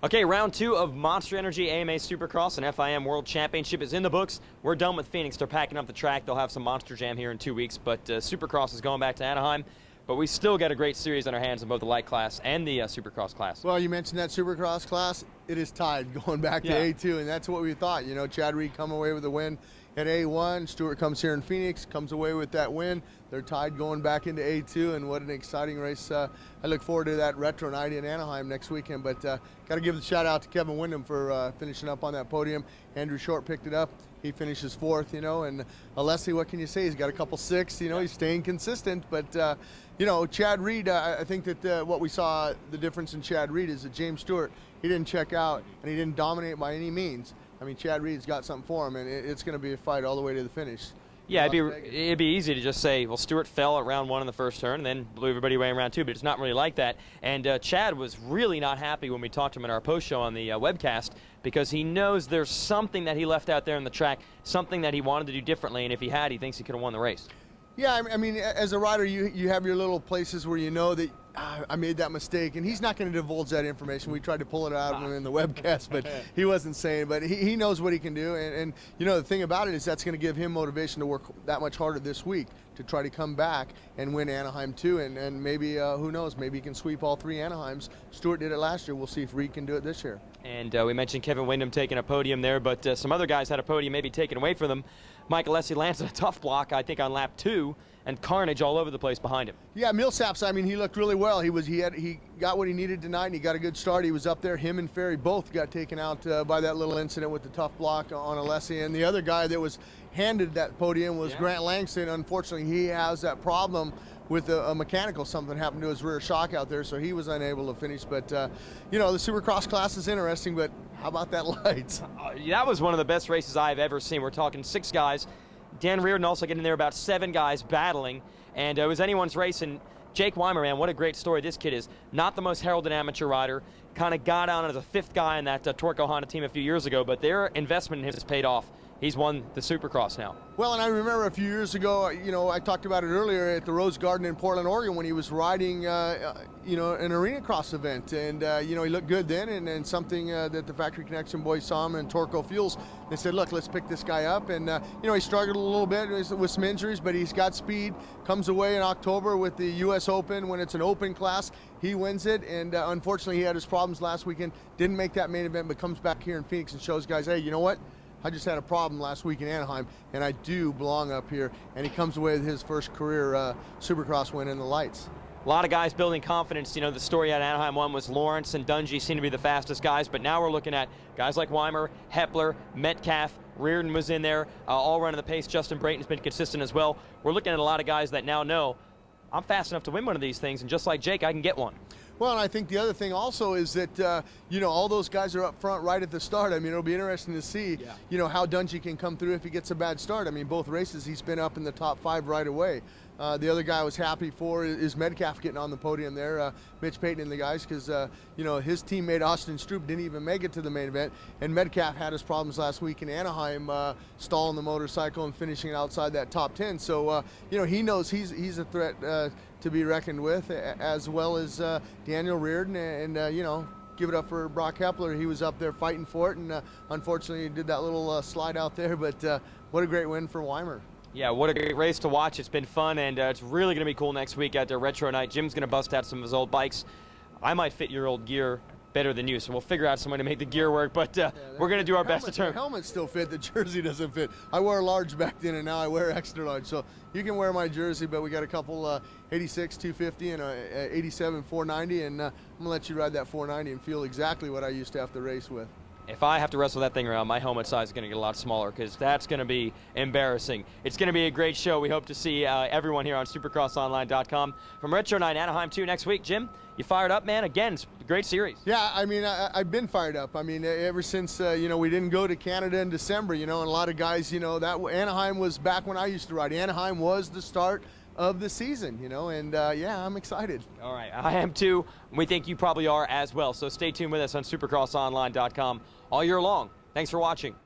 Okay, round 2 of Monster Energy AMA Supercross and FIM World Championship is in the books. We're done with Phoenix. They're packing up the track. They'll have some Monster Jam here in 2 weeks, but Supercross is going back to Anaheim. But we still got a great series on our hands in both the light class and the Supercross class. Well, you mentioned that Supercross class. It is tied going back to A2, and that's what we thought. You know, Chad Reed come away with a win at A1. Stewart comes here in Phoenix, comes away with that win. They're tied going back into A2, and what an exciting race. I look forward to that retro night in Anaheim next weekend, but got to give a shout out to Kevin Windham for finishing up on that podium. Andrew Short picked it up. He finishes 4th, you know, and Alessi, what can you say? He's got a couple 6, you know, he's staying consistent, but you know, Chad Reed, I think that what we saw, the difference in Chad Reed is that James Stewart, he didn't check out and he didn't dominate by any means. I mean, Chad Reed's got something for him, and it's going to be a fight all the way to the finish. Yeah, it'd be easy to just say, well, Stewart fell at round 1 in the first turn and then blew everybody away in round 2, but it's not really like that. And Chad was really not happy when we talked to him in our post show on the webcast, because he knows there's something that he left out there in the track, something that he wanted to do differently, and if he had, he thinks he could have won the race. Yeah, I mean, as a rider, you have your little places where you know that I made that mistake, and he's not going to divulge that information. We tried to pull it out of him in the webcast, but he wasn't saying. But he knows what he can do, and you know, the thing about it is that's going to give him motivation to work that much harder this week to try to come back and win Anaheim too, and maybe, who knows, maybe he can sweep all 3 Anaheims. Stewart did it last year. We'll see if Reed can do it this year. And we mentioned Kevin Windham taking a podium there, but some other guys had a podium maybe taken away from them. Mike Alessi lands a tough block, I think, on lap 2, and carnage all over the place behind him. Yeah, Millsaps, I mean, he looked really well. He got what he needed tonight, and he got a good start. He was up there. Him and Ferry both got taken out by that little incident with the tough block on Alessi. And the other guy that was handed that podium was Grant Langston. Unfortunately, he has that problem with a mechanical. Something happened to his rear shock out there, so he was unable to finish. But, you know, the Supercross class is interesting, but how about that lights? That was one of the best races I've ever seen. We're talking 6 guys. Dan Reardon also getting there, about 7 guys battling, and it was anyone's race. And Jake Weimer, man, what a great story this kid is. Not the most heralded amateur rider, kind of got on as a 5th guy in that Torco Honda team a few years ago, but their investment in him has paid off. He's won the Supercross now. Well, and I remember a few years ago, you know, I talked about it earlier at the Rose Garden in Portland, Oregon, when he was riding, you know, an arena cross event. And, you know, he looked good then, and something that the Factory Connection boys saw him in Torco Fuels. They said, look, let's pick this guy up. And, you know, he struggled a little bit with some injuries, but he's got speed. Comes away in October with the U.S. Open. When it's an open class, he wins it. And unfortunately, he had his problems last weekend. Didn't make that main event, but comes back here in Phoenix and shows guys, hey, you know what? I just had a problem last week in Anaheim, and I do belong up here. And he comes away with his first career Supercross win in the lights. A lot of guys building confidence. You know, the story at Anaheim 1 was Lawrence and Dungey seem to be the fastest guys, but now we're looking at guys like Weimer, Hepler, Metcalf, Reardon was in there, all running the pace. Justin Brayton's been consistent as well. We're looking at a lot of guys that now know, I'm fast enough to win one of these things, and just like Jake, I can get one. Well, and I think the other thing also is that, you know, all those guys are up front right at the start. I mean, it'll be interesting to see, you know, how Dungey can come through if he gets a bad start. I mean, both races he's been up in the top 5 right away. The other guy I was happy for is Metcalf getting on the podium there, Mitch Payton and the guys, because, you know, his teammate Austin Stroop didn't even make it to the main event, and Metcalf had his problems last week in Anaheim, stalling the motorcycle and finishing it outside that top 10. So, you know, he knows he's a threat to be reckoned with, as well as Daniel Reardon, and you know, give it up for Brock Hepler. He was up there fighting for it, and unfortunately he did that little slide out there, but what a great win for Weimer. Yeah, what a great race to watch. It's been fun, and it's really going to be cool next week at the Retro Night. Jim's going to bust out some of his old bikes. I might fit your old gear better than you, so we'll figure out some way to make the gear work, but we're going to do our best to turn. The helmet still fit, the jersey doesn't fit. I wore a large back then, and now I wear extra large, so you can wear my jersey, but we got a couple 86 250 and a 87 490, and I'm going to let you ride that 490 and feel exactly what I used to have to race with. If I have to wrestle that thing around, my helmet size is going to get a lot smaller, because that's going to be embarrassing. It's going to be a great show. We hope to see everyone here on supercrossonline.com. From Retro Night Anaheim 2 next week. Jim, you fired up, man? Again, it's a great series. Yeah, I mean, I've been fired up. I mean, ever since, you know, we didn't go to Canada in December, you know, and a lot of guys, you know, that Anaheim was back when I used to ride. Anaheim was the start of the season, you know, and yeah, I'm excited. All right, I am too. We think you probably are as well. So stay tuned with us on supercrossonline.com all year long. Thanks for watching.